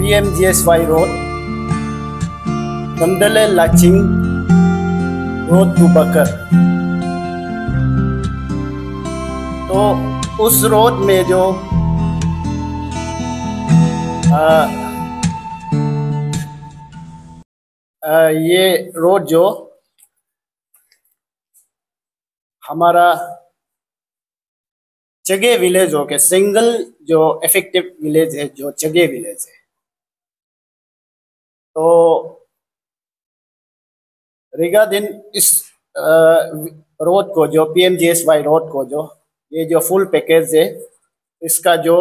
PMGSY Road, Damdale Laching Road to Bakar। तो उस road में जो ये रोड जो हमारा चगे विलेज हो के सिंगल जो इफेक्टिव विलेज है, जो चगे विलेज है। तो रिगार्डिंग इस रोड को, जो PMGSY रोड को, जो ये जो फुल पैकेज है, इसका जो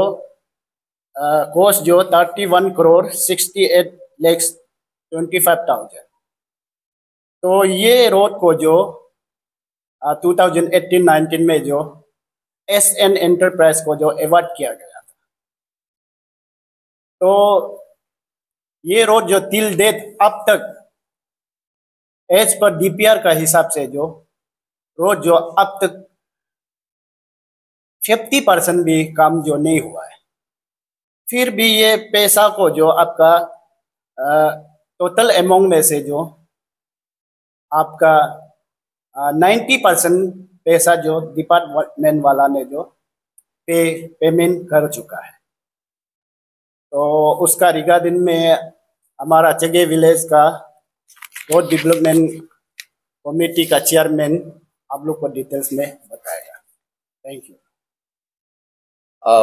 कॉस्ट जो 31,68,25,000। तो ये रोड को जो 2018-19 में जो SN एंटरप्राइज को जो अवार्ड किया गया था। तो ये रोड जो टिल डेट अब तक एज पर DPR का हिसाब से जो रोड जो अब तक 50% भी काम जो नहीं हुआ है। फिर भी ये पैसा को जो आपका टोटल अमाउंट में से जो आपका 90% पैसा जो डिपार्टमेंट वाला ने जो पेमेंट कर चुका है। तो उसका रिगार्डिंग में हमारा चगे विलेज का रोड डेवलपमेंट कमेटी का चेयरमैन आप लोग को डिटेल्स में बताएगा। Thank you.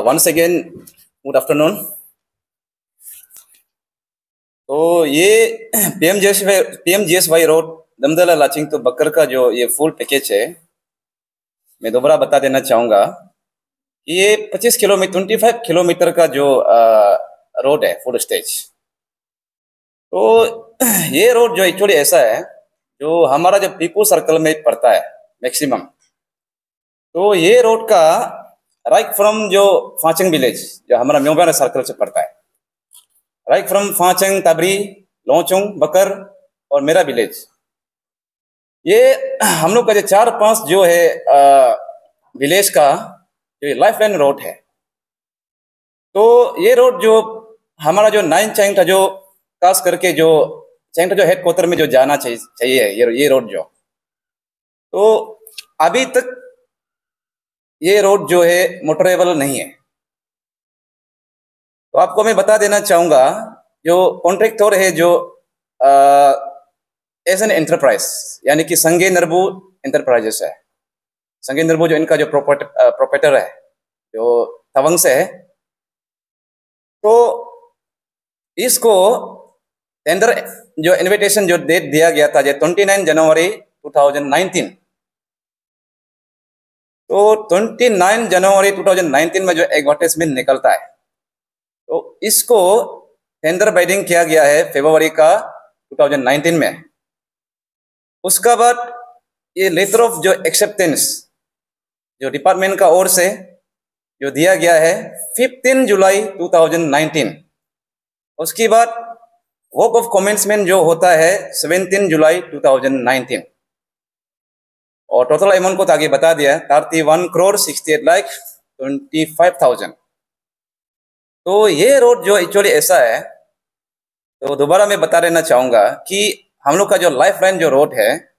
Once again good afternoon. तो ये PMGSY रोड दमदला लाचिंग तो बकर का जो ये फुल पैकेज है, मैं दोबारा बता देना चाहूँगा कि ये 25 किलोमीटर का जो रोड है फुल स्टेज। तो ये रोड जो एक्चुअली ऐसा है जो हमारा जो पीपू सर्कल में पड़ता है मैक्सिमम। तो ये रोड का राइट फ्रॉम जो फाचंग विलेज जो हमारा म्योबाना सर्कल से पड़ता है, राइट फ्रॉम फाचंग, तबरी, लोचुंग, बकर और मेरा विलेज, ये हम लोग का जो 4-5 जो है विलेज का जो लाइफ लाइन रोड है। तो ये रोड जो हमारा जो 9 चैंगटा जो खास करके जो चैंगटा जो हेडक्वार्टर में जो जाना चाहिए ये रोड जो, तो अभी तक ये रोड जो है मोटरेबल नहीं है। तो आपको मैं बता देना चाहूँगा जो कॉन्ट्रैक्टर है जो SN एंटरप्राइज यानी कि संगे नरबू एंटरप्राइजेस है। संगे नरबू जो इनका जो प्रोपराइटर है जो तवंग से है। तो इसको टेंडर जो इन्विटेशन जो डेट दिया गया था जो 29 जनवरी 2019। तो 29 जनवरी 2019 में जो एडवर्टाइजमेंट निकलता है, तो इसको टेंडर बाइडिंग किया गया है फरवरी का 2019 में। उसका बाद ये लेटर ऑफ जो एक्सेप्टेंस जो डिपार्टमेंट का ओर से जो दिया गया है 15 जुलाई 2019। उसके बाद वर्क ऑफ कमेंसमेंट जो होता है 17 जुलाई 2019। और टोटल अमाउंट को तो आगे बता दिया 31,68,25,000। तो ये रोड जो एक्चुअली ऐसा है, तो दोबारा मैं बता देना चाहूँगा कि हम लोग का जो लाइफ लाइन जो रोड है,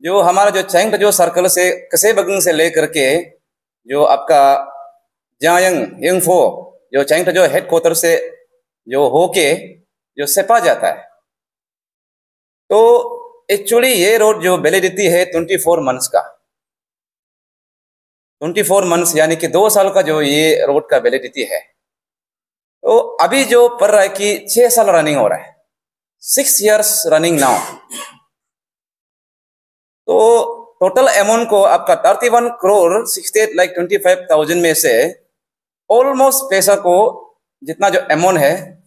जो हमारा जो चैंगटा जो सर्कल से कसेबगंग से लेकर के जो आपका जायंग यंगफो जो चैंगटा जो हेडक्वार्टर से जो होके जो सेपा जाता है। तो एक्चुअली ये रोड जो वैलिडिटी है 24 मंथ्स का, 24 मंथ्स यानी कि 2 साल का जो ये रोड का वैलिडिटी है। तो अभी जो पड़ रहा है कि 6 साल रनिंग हो रहा है, 6 years रनिंग नाउ। तो टोटल अमाउंट को आपका 31,68,25,000 में से ऑलमोस्ट पैसा को जितना जो अमाउंट है,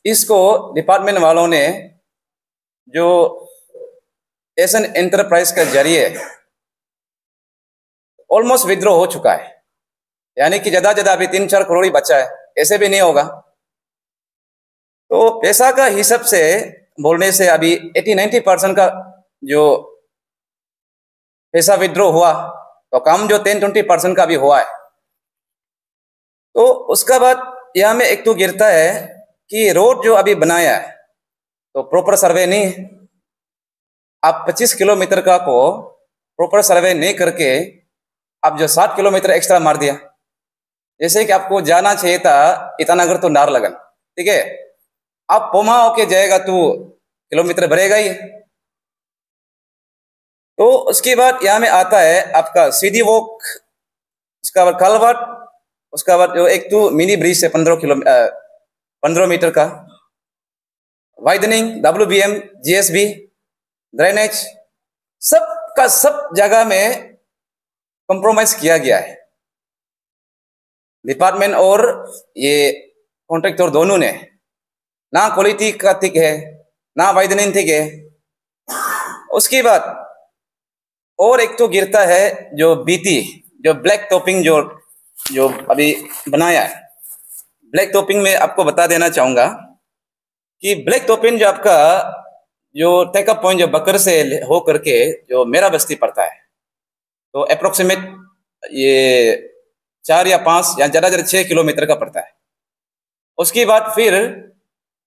इसको डिपार्टमेंट वालों ने जो SN एंटरप्राइज के जरिए ऑलमोस्ट विड्रॉ हो चुका है। यानी कि ज्यादा अभी 3-4 करोड़ ही बचा है, ऐसे भी नहीं होगा। तो पैसा का हिसाब से बोलने से अभी 80-90% का जो पैसा विड्रॉ हुआ, तो काम जो 10-20% का भी हुआ है। तो उसका बाद यहाँ में एक तो गिरता है कि रोड जो अभी बनाया है तो प्रॉपर सर्वे नहीं है। आप 25 किलोमीटर का को प्रॉपर सर्वे नहीं करके आप जो 60 किलोमीटर एक्स्ट्रा मार दिया। जैसे कि आपको जाना चाहिए था ईटानगर तो नाहरलगुन, ठीक है, आप पोमा होके जाएगा तो किलोमीटर बढ़ेगा ही। तो उसके बाद यहाँ में आता है आपका सीधी वॉक, उसका बाद कलवर्ट, उसका बाद जो एक तो मिनी ब्रिज है 15 मीटर का, वाइडनिंग, WBM, GSB, ड्रेनेज, सब का सब जगह में कॉम्प्रोमाइज किया गया है। डिपार्टमेंट और ये कॉन्ट्रैक्टर दोनों ने, ना क्वालिटी का ठीक है ना वाइडनिंग ठीक है। उसके बाद और एक तो गिरता है जो BT, जो ब्लैक टॉपिंग जो जो अभी बनाया है। ब्लैक टॉपिंग में आपको बता देना चाहूंगा कि ब्लैक टॉपिंग जो आपका जो टेकअप पॉइंट जो बकर से हो करके जो मेरा बस्ती पड़ता है, तो अप्रोक्सीमेट ये 4 या 5 या ज्यादा 6 किलोमीटर का पड़ता है। उसके बाद फिर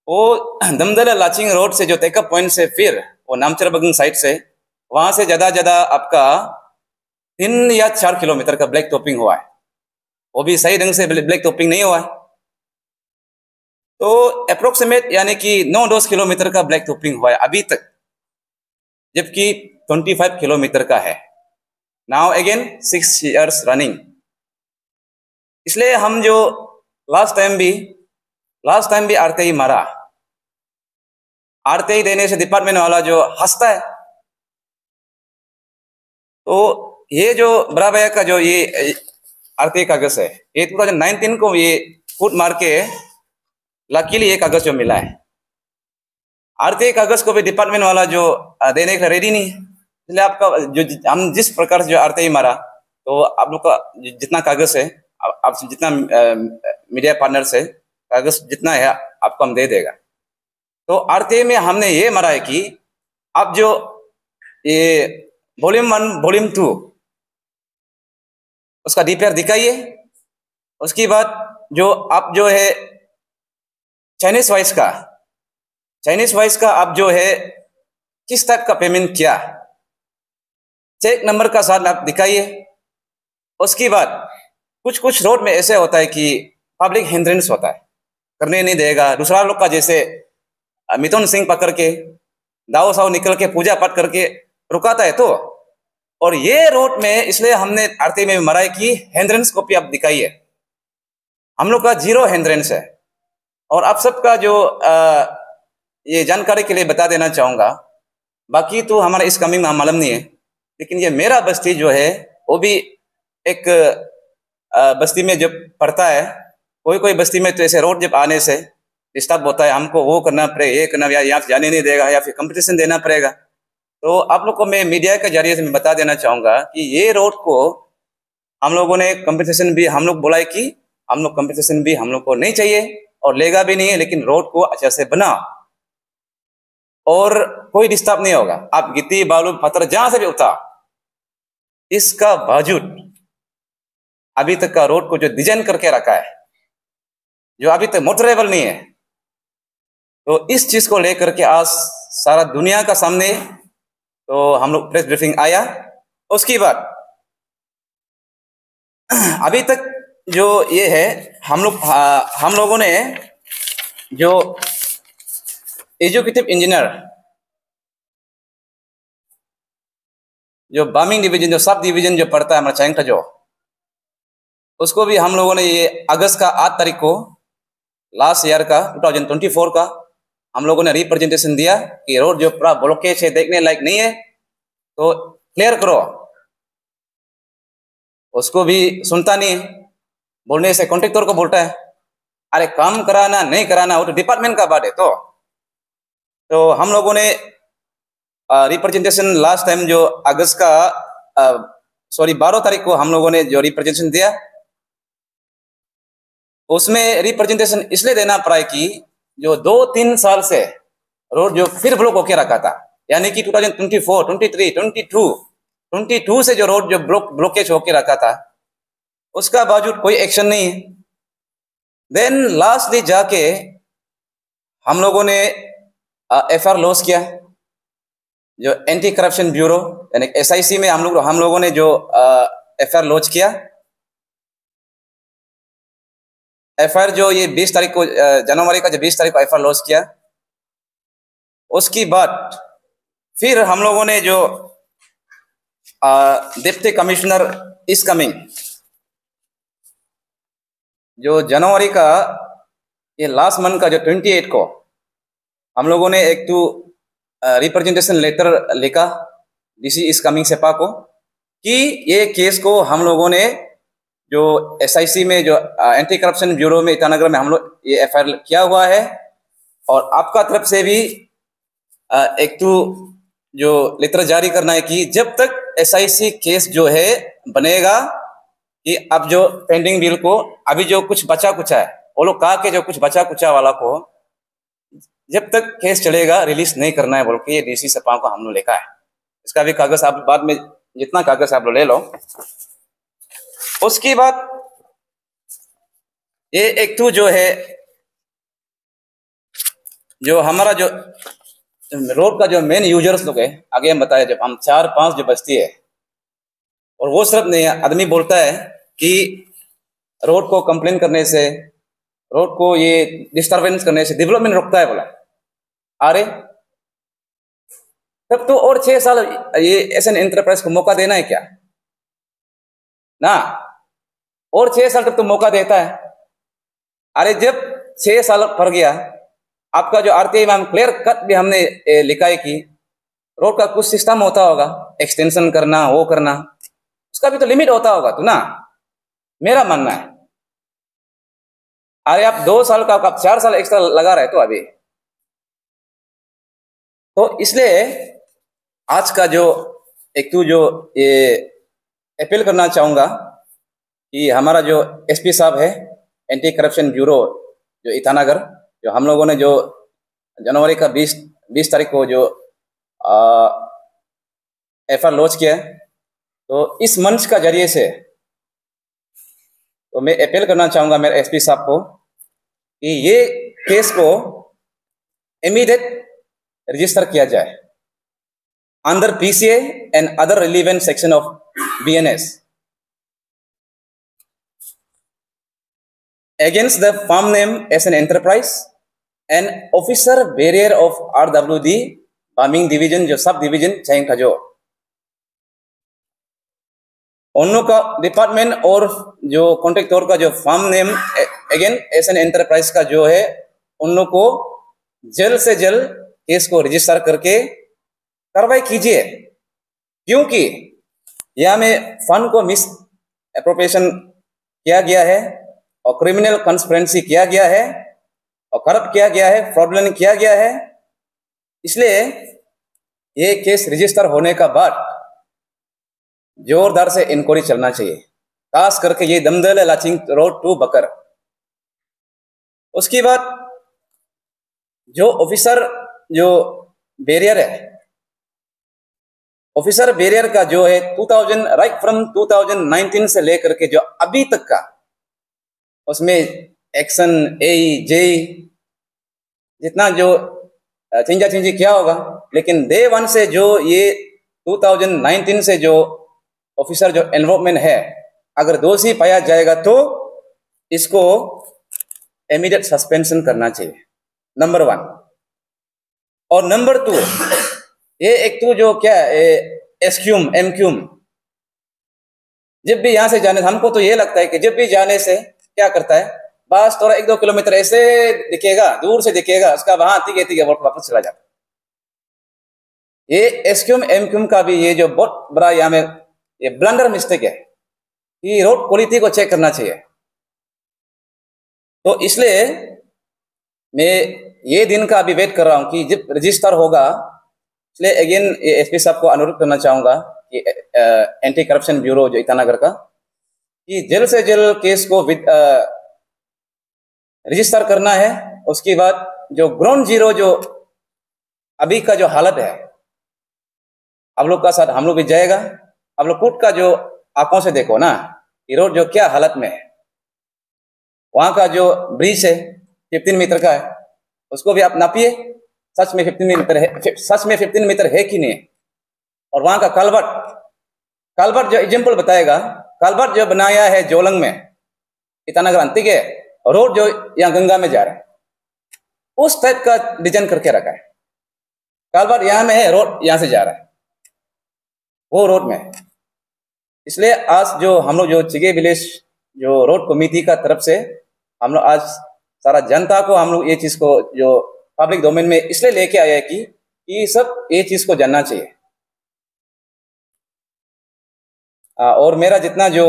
वो दमदला लाचिंग रोड से जो टेकअप पॉइंट से फिर वो नामचर बगंग साइड से वहां से ज्यादा आपका 3 या 4 किलोमीटर का ब्लैक टॉपिंग हुआ है। वो भी सही ढंग से ब्लैक टॉपिंग नहीं हुआ है। तो अप्रोक्सीमेट यानी कि 9-10 किलोमीटर का ब्लैक टॉपिंग हुआ है अभी तक, जबकि 25 किलोमीटर का है। Now again 6 years running. इसलिए हम जो लास्ट टाइम भी RTI मारा, RTI देने से डिपार्टमेंट वाला जो हंसता है। तो ये जो बड़ा भैया का जो ये RTI कागज है, ये 2019 को ये फुट मार के लकीली ये कागज जो मिला है। RTI कागज को भी डिपार्टमेंट वाला जो देने के रेडी नहीं है। इसलिए आपका जो हम जिस प्रकार से जो RTI मारा, तो आप लोग का जितना कागज है, आप जितना मीडिया पार्टनर से कागज जितना है आपको हम दे देगा। तो RTI में हमने ये मारा है कि आप जो ये वॉल्यूम 1 वॉल्यूम 2 उसका DPR दिखाइए। उसके बाद जो आप जो है चाइनीज वाइस का आप जो है किस टाइप का पेमेंट किया, चेक नंबर का साथ आप दिखाइए। उसके बाद कुछ रोड में ऐसे होता है कि पब्लिक हिंड्रेंस होता है, करने नहीं देगा। दूसरा लोग का जैसे मिथुन सिंह पकड़ के दाव साव निकल के पूजा पाठ करके रुकाता है। तो और ये रोड में इसलिए हमने RTI में मरा है कि हिंड्रेंस कॉपी आप दिखाइए। हम लोग का 0 हिंड्रेंस है। और आप सबका जो ये जानकारी के लिए बता देना चाहूंगा, बाकी तो हमारा इस कमिंग में मालूम नहीं है, लेकिन ये मेरा बस्ती जो है वो भी एक बस्ती में जब पड़ता है। कोई बस्ती में तो ऐसे रोड जब आने से डिस्टर्ब होता है, हमको वो करना पड़ेगा, ये करना, या यहाँ से जाने नहीं देगा, या फिर कंपटीशन देना पड़ेगा। तो आप लोग को मैं मीडिया के जरिए से मैं बता देना चाहूंगा कि ये रोड को हम लोगों ने कंपटीशन भी हम लोग बोला है कि हम लोग कंपटीशन भी हम लोग को नहीं चाहिए और लेगा भी नहीं है, लेकिन रोड को अच्छे से बना और कोई डिस्टर्ब नहीं होगा। आप गिट्टी बालू पत्थर जहां से भी उतार, इसका बावजूद अभी तक का रोड को जो डिजाइन करके रखा है, जो अभी तक मोटरेबल नहीं है, तो इस चीज को लेकर के आज सारा दुनिया का सामने तो हम लोग प्रेस ब्रीफिंग आया। उसके बाद अभी तक जो ये है हम लोगों ने जो एजुकेटिव इंजीनियर जो बामिंग डिवीजन जो सब डिवीजन जो पड़ता है हमारा चाइंग का जो, उसको भी हम लोगों ने ये अगस्त का 8 तारीख को लास्ट ईयर का 2024 का हम लोगों ने रिप्रेजेंटेशन दिया कि रोड जो पूरा ब्लॉकेज है, देखने लायक नहीं है, तो क्लियर करो। उसको भी सुनता नहीं है, बोलने से कॉन्ट्रैक्टर को बोलता है अरे काम कराना नहीं कराना वो तो डिपार्टमेंट का बात है। तो हम लोगों ने रिप्रेजेंटेशन लास्ट टाइम जो अगस्त का 12 तारीख को हम लोगों ने जो रिप्रेजेंटेशन दिया, उसमें रिप्रेजेंटेशन इसलिए देना पड़ा है कि जो 2-3 साल से रोड जो फिर ब्लॉक होके रखा था, यानी कि 2024, 23, 22 से जो रोड जो ब्लॉकेज होके रखा था, उसका बावजूद कोई एक्शन नहीं है। देन लास्ट डे जाके हम लोगों ने FR लॉन्च किया, जो एंटी करप्शन ब्यूरो यानी SIC में हम लोगों ने जो FR लॉन्च किया। FR जो ये 20 तारीख को जनवरी का जो 20 तारीख को FR लॉन्च किया, उसके बाद फिर हम लोगों ने जो डिप्टी कमिश्नर इज कमिंग, जो जनवरी का ये लास्ट मंथ का जो 28 को हम लोगों ने एक तो रिप्रेजेंटेशन लेटर लिखा DC इज कमिंग सेपा को कि ये केस को हम लोगों ने जो SIC में जो एंटी करप्शन ब्यूरो में ईटानगर में हम लोग ये FIR किया हुआ है, और आपका तरफ से भी एक तो जो लेटर जारी करना है कि जब तक SIC केस जो है बनेगा कि अब जो पेंडिंग बिल को अभी जो कुछ बचा कुचा है, वो लोग कहा कि जो कुछ बचा कुचा वाला को जब तक केस चलेगा रिलीज नहीं करना है बोल के ये DC सपा को हम लोग लिखा है। इसका भी कागज आप बाद में जितना कागज आप लोग ले लो। उसके बाद ये एक तो जो है जो हमारा जो रोड का जो मेन यूजर्स लोग है, आगे हम बताया जब हम 4-5 जो बस्ती है, और वो सिर्फ नहीं आदमी बोलता है कि रोड को कंप्लेन करने से, रोड को ये डिस्टरबेंस करने से डेवलपमेंट रुकता है बोला। अरे तब तो और 6 साल ये एसएन एंटरप्राइज को मौका देना है क्या ना, और 6 साल तक तो मौका देता है। अरे जब 6 साल पर गया, आपका जो RTI में हम क्लियर कट भी हमने लिखा है कि रोड का कुछ सिस्टम होता होगा, एक्सटेंशन करना, वो करना, उसका भी तो लिमिट होता होगा तो ना, मेरा मानना है। अरे आप 2 साल का आप 4 साल एक्स्ट्रा लगा रहे तो अभी तो इसलिए आज का जो एक तो जो ये अपील करना चाहूंगा कि हमारा जो SP साहब है एंटी करप्शन ब्यूरो जो ईटानगर, जो हम लोगों ने जो जनवरी का 20 तारीख को जो FR लॉन्च किया, तो इस मंच का जरिए से तो मैं अपील करना चाहूंगा मेरे SP साहब को कि ये केस को इमीडिएट रजिस्टर किया जाए under PCA and other relevant section of BNS against the firm name as an enterprise and officer barrier of RWD Farming Division जो सब डिवीजन चाहिए था, जो उन लोग का डिपार्टमेंट और जो कॉन्ट्रैक्टर का जो firm name again S N enterprise का जो है, उन लोग को जल्द से जल्द केस को रजिस्टर करके कार्रवाई कीजिए, क्योंकि यहां में फंड को मिस एप्रोप्रिएशन किया गया है और क्रिमिनल कंस्पिरेंसी किया गया है और करप्ट किया गया है, फ्रॉडुलेंट किया गया है। इसलिए ये केस रजिस्टर होने का बाद जोरदार से इंक्वायरी चलना चाहिए, खास करके ये दमदल लाचिंग रोड टू बकर। उसके बाद जो ऑफिसर जो बैरियर है, ऑफिसर बैरियर का जो है 2000 राइट फ्रॉम 2019 से लेकर के जो अभी तक का, उसमें एक्शन AE जितना जो चिंजा चिंजी किया होगा, लेकिन डे 1 से जो ये 2019 से जो ऑफिसर जो इन्वॉल्वमेंट है, अगर दोषी पाया जाएगा तो इसको इमीडिएट सस्पेंशन करना चाहिए, नंबर 1। और नंबर 2, ये एक तो जो क्या एसक्यूम एमक्यूम, जब भी यहां से जाने, हमको तो ये लगता है कि जब भी जाने से क्या करता है, बस थोड़ा 1-2 किलोमीटर ऐसे दिखेगा, दूर से दिखेगा, उसका वहां तीखे वापस चला जाता। ये एसक्यूम एमक्यूम का भी ये जो बहुत बड़ा यहाँ में ये ब्लंडर मिस्टेक है कि रोड क्वालिटी को चेक करना चाहिए। तो इसलिए मैं ये दिन का अभी वेट कर रहा हूं कि जब रजिस्टर होगा, इसलिए अगेन SP साहब को अनुरोध करना चाहूंगा कि एंटी करप्शन ब्यूरो जो ईटानगर का, कि जल्द से जल्द केस को रजिस्टर करना है। उसके बाद जो ग्राउंड जीरो जो अभी का जो हालत है, आप लोग का साथ हम लोग भी जाएगा, आप लोग खुद का जो आंखों से देखो ना, ये रोड जो क्या हालत में है। वहां का जो ब्रिज है 15 मीटर का है, उसको भी आप नापिए, सच में 15 मीटर है, सच में 15 मीटर है कि नहीं। और वहां का कलवर्ट जो एग्जाम्पल बताएगा, कलवर्ट जो बनाया है जोलंग में, ईटानगर अंतिक है, रोड जो यहाँ गंगा में जा रहा है, उस टाइप का डिजाइन करके रखा है। कलवर्ट यहाँ में है, रोड यहाँ से जा रहा है, वो रोड में है। इसलिए आज जो हम लोग जो चिगे विलेज जो रोड कमेटी का तरफ से हम लोग आज सारा जनता को हम लोग ये चीज को जो पब्लिक डोमेन में इसलिए लेके आया है कि सब ये चीज को जानना चाहिए। और मेरा जितना जो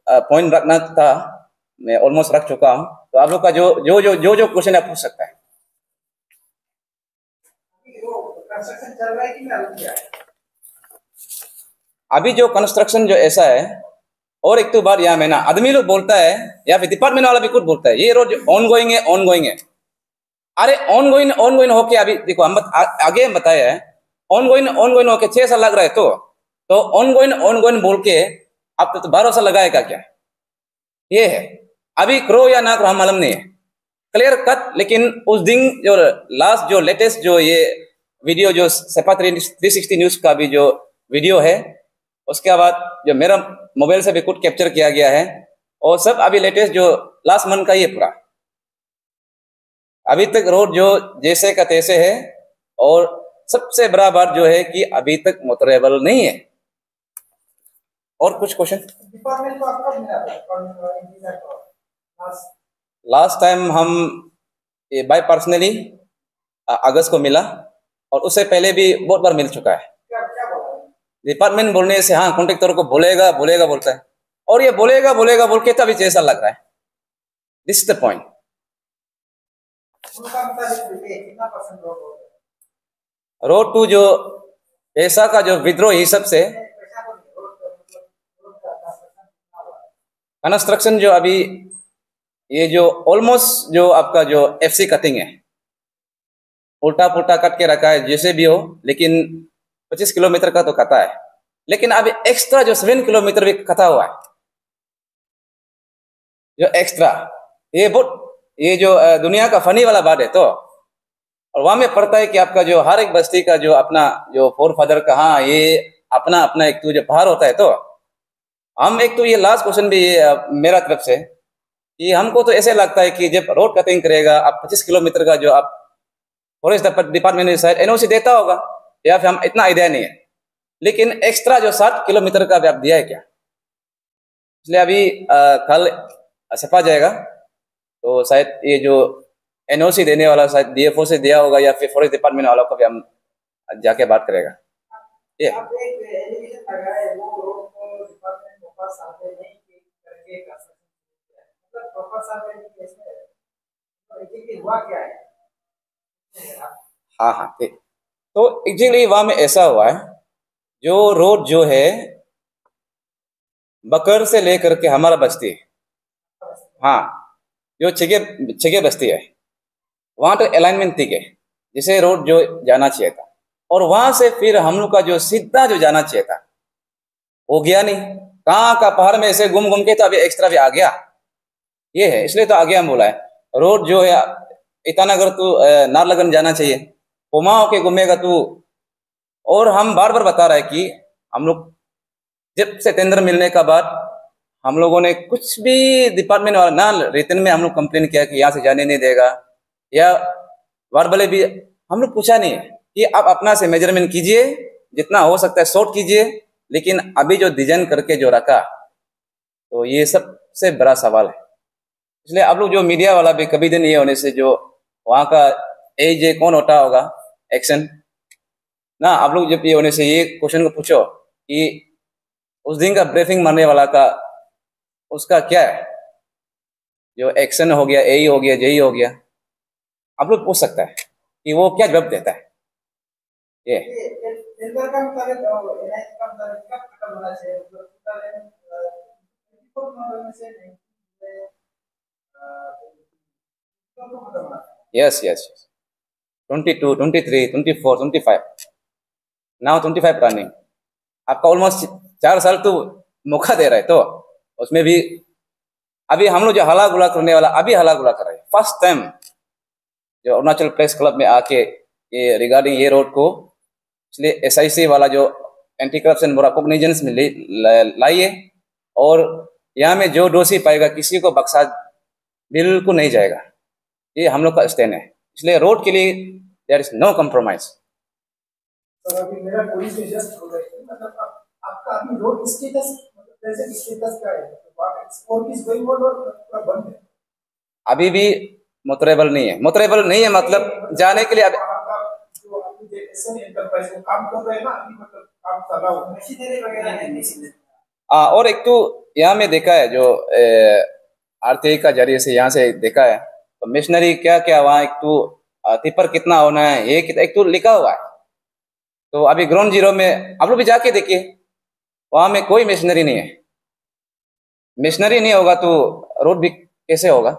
पॉइंट रखना था मैं ऑलमोस्ट रख चुका हूं। तो आप लोग का जो क्वेश्चन आप पूछ सकता है। कंस्ट्रक्शन चल रहा है कि नहीं? अभी जो कंस्ट्रक्शन जो ऐसा है, और एक तो बार यहाँ में ना आदमी लोग बोलता है या फिर डिपार्टमेंट वाला भी कुछ बोलता है ये रोड ऑन गोइंग है। अरे ऑन गोइंग होके अभी देखो हम आगे हम बताया है ऑन गोइंग होके 6 साल लग रहा है। तो ऑन गोइंग बोल के अब तो 12 साल लगाएगा क्या? ये है अभी करो या ना करो हम मालूम नहीं है, क्लियर कट। लेकिन उस दिन जो लास्ट जो लेटेस्ट जो ये वीडियो जो सेपा 360 न्यूज का भी जो वीडियो है, उसके बाद जो मेरा मोबाइल से भी कुछ कैप्चर किया गया है, और सब अभी लेटेस्ट जो लास्ट मंथ का ये पूरा अभी तक रोड जो जैसे का तैसे है। और सबसे बड़ा बात जो है कि अभी तक मोटरेबल नहीं है। और कुछ क्वेश्चन? डिपार्टमेंट को आपका मिला था लास्ट टाइम हम ये बाय पर्सनली अगस्त को मिला, और उससे पहले भी बहुत बार मिल चुका है। क्या बोला डिपार्टमेंट बोलने से हाँ कॉन्ट्रेक्टर को बोलेगा बोलता है, और ये बोलेगा बोल के तभी 6 साल लग रहा है। This is the point. उनका मुताबिक कितना परसेंट रोड टू जो पैसा का जो विद्रोह हिसाब से कंस्ट्रक्शन जो अभी ये जो ऑलमोस्ट जो आपका जो एफसी कटिंग है, उल्टा पुल्टा कट के रखा है जैसे भी हो, लेकिन 25 किलोमीटर का तो कटा है। लेकिन अभी एक्स्ट्रा जो 7 किलोमीटर भी कटा हुआ है जो एक्स्ट्रा, ये जो दुनिया का फनी वाला बात है। तो और वहां में पड़ता है कि आपका जो हर एक बस्ती का जो अपना जो फोर फादर का हाँ ये अपना एक तो जो भार होता है। तो हम एक तो ये लास्ट क्वेश्चन भी ये मेरा तरफ से कि हमको तो ऐसे लगता है कि जब रोड कटिंग करेगा आप 25 किलोमीटर का जो आप फॉरेस्ट डिपार्टमेंट शायद एनओसी देता होगा, या फिर हम इतना आइडिया नहीं है। लेकिन एक्स्ट्रा जो 7 किलोमीटर का भी आप दिया है क्या? इसलिए अभी कल सपा जाएगा, तो शायद ये जो एनओसी देने वाला शायद डीएफओ से दिया होगा, या फिर फॉरेस्ट डिपार्टमेंट वालों को भी हम जाके बात करेगा। ये हाँ ठीक। तो एक्चुअली वहां में ऐसा हुआ है, जो रोड जो है बकर से लेकर के हमारा बस्ती है, हाँ जो छिगे बस्ती है वहां तो अलाइनमेंट ठीक है, जिसे रोड जो जाना चाहिए था। और वहां से फिर हम लोग का जो सीधा जो जाना चाहिए था वो गया नहीं, कहाँ का पहाड़ में ऐसे घूम के तो अभी एक्स्ट्रा भी आ गया। ये है, इसलिए तो आगे हम बोला है रोड जो है ईटानगर तू नारलगन जाना चाहिए, पुमा होके घूमेगा तू। और हम बार बार बता रहा है कि हम लोग जब से टेंडर मिलने का बाद हम लोगों ने कुछ भी डिपार्टमेंट वाला ना रिटर्न में हम लोग कंप्लेन किया कि यहाँ से जाने नहीं देगा, या वर्बली भी हम लोग पूछा नहीं कि आप अपना से मेजरमेंट कीजिए, जितना हो सकता है शॉर्ट कीजिए। लेकिन अभी जो डिजाइन करके जो रखा, तो ये सबसे बड़ा सवाल है। इसलिए आप लोग जो मीडिया वाला भी कभी दिन ये होने से जो वहाँ का एजे कौन होता होगा एक्शन ना, आप लोग जब ये होने से ये क्वेश्चन को पूछो कि उस दिन का ब्रीफिंग मारने वाला का उसका क्या है, जो एक्शन हो गया, ए हो गया, जेई हो गया, आप लोग पूछ सकता है कि वो क्या जवाब देता है। ये यस 22, 23, 24, 25 नाउ 25 रनिंग, आपका ऑलमोस्ट 4 साल तो मौका दे रहा है। तो उसमें भी अभी हम लोग जो हला गुला करने वाला अभी हला गुला कर रहे हैं फर्स्ट टाइम। जो अरुणाचल प्रेस क्लब में आके ये रिगार्डिंग ये रोड को, इसलिए SIC वाला जो एंटी करप्शन कॉग्निजेंस में लाइए, और यहाँ में जो दोषी पाएगा किसी को बख्शा बिल्कुल नहीं जाएगा। ये हम लोग का स्टैंड है, इसलिए रोड के लिए देयर इज नो कॉम्प्रोमाइज। अभी मेरा पुलिस से जस्ट हो रहा है, मतलब आपका अभी रोड स्टेटस प्रेजेंट स्टेटस क्या है? वर्क इज गोइंग ऑन और पूरा बंद है? अभी भी मोटरेबल नहीं है। मोटरेबल नहीं है मतलब जाने के लिए जो आपकी जो एंटरप्राइज में काम कर रहे हैं ना, अभी मतलब काम कर रहा हूँ, मशीनरी वगैरह है नहीं। और एक तो यहाँ में देखा है जो RTI का जरिए से यहाँ से देखा है, तो मशीनरी क्या क्या वहाँ, एक तो टिपर कितना होना है, ये एक तो लिखा हुआ है। तो अभी ग्राउंड जीरो में आप लोग भी जाके देखिए, वहां में कोई मशीनरी नहीं है। मशीनरी नहीं होगा तो रोड भी कैसे होगा?